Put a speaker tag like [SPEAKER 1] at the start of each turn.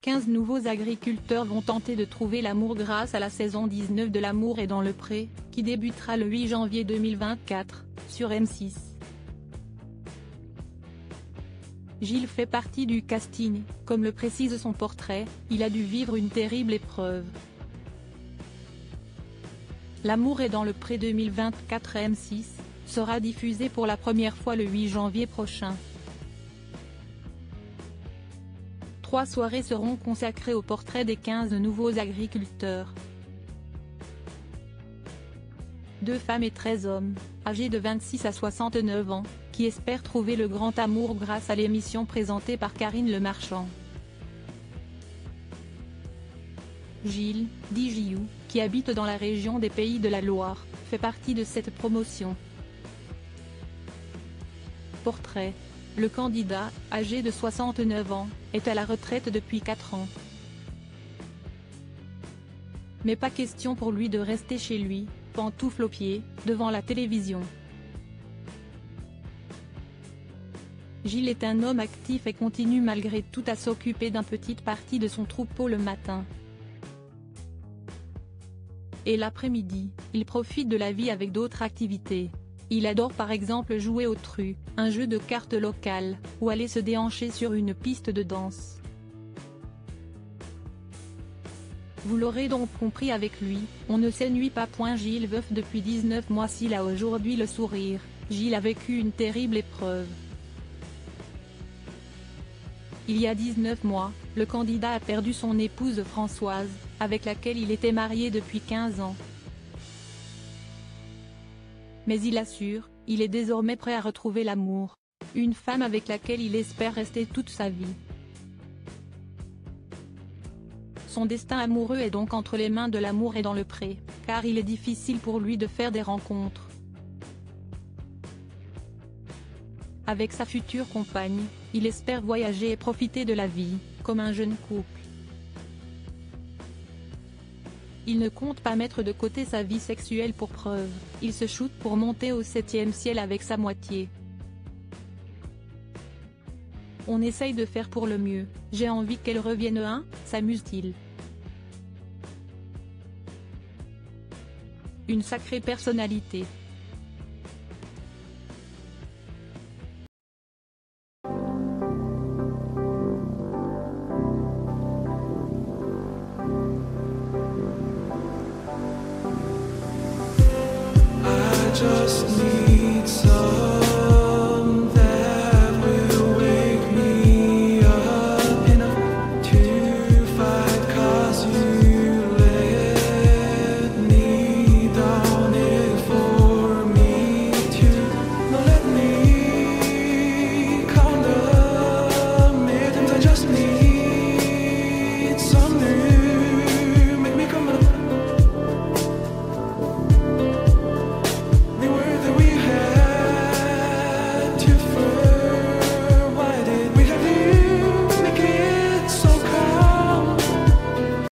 [SPEAKER 1] 15 nouveaux agriculteurs vont tenter de trouver l'amour grâce à la saison 19 de L'amour est dans le pré, qui débutera le 8 janvier 2024, sur M6. Gilles fait partie du casting, comme le précise son portrait, il a dû vivre une terrible épreuve. L'amour est dans le pré 2024 M6, sera diffusé pour la première fois le 8 janvier prochain. 3 soirées seront consacrées au portrait des 15 nouveaux agriculteurs. 2 femmes et 13 hommes, âgés de 26 à 69 ans, qui espèrent trouver le grand amour grâce à l'émission présentée par Karine Le Marchand. Gilles, dit Gilou, qui habite dans la région des Pays de la Loire, fait partie de cette promotion. Portrait. Le candidat, âgé de 69 ans, est à la retraite depuis 4 ans. Mais pas question pour lui de rester chez lui, pantoufles aux pieds, devant la télévision. Gilles est un homme actif et continue malgré tout à s'occuper d'une petite partie de son troupeau le matin. Et l'après-midi, il profite de la vie avec d'autres activités. Il adore par exemple jouer au tru, un jeu de cartes local, ou aller se déhancher sur une piste de danse. Vous l'aurez donc compris, avec lui, on ne s'ennuie pas. Gilles veuf depuis 19 mois. S'il a aujourd'hui le sourire, Gilles a vécu une terrible épreuve. Il y a 19 mois, le candidat a perdu son épouse Françoise, avec laquelle il était marié depuis 15 ans. Mais il assure, il est désormais prêt à retrouver l'amour. Une femme avec laquelle il espère rester toute sa vie. Son destin amoureux est donc entre les mains de L'amour est dans le pré, car il est difficile pour lui de faire des rencontres. Avec sa future compagne, il espère voyager et profiter de la vie, comme un jeune couple. Il ne compte pas mettre de côté sa vie sexuelle pour preuve, il se shoote pour monter au 7e ciel avec sa moitié. On essaye de faire pour le mieux, j'ai envie qu'elle revienne, hein, s'amuse-t-il. Une sacrée personnalité.
[SPEAKER 2] Just need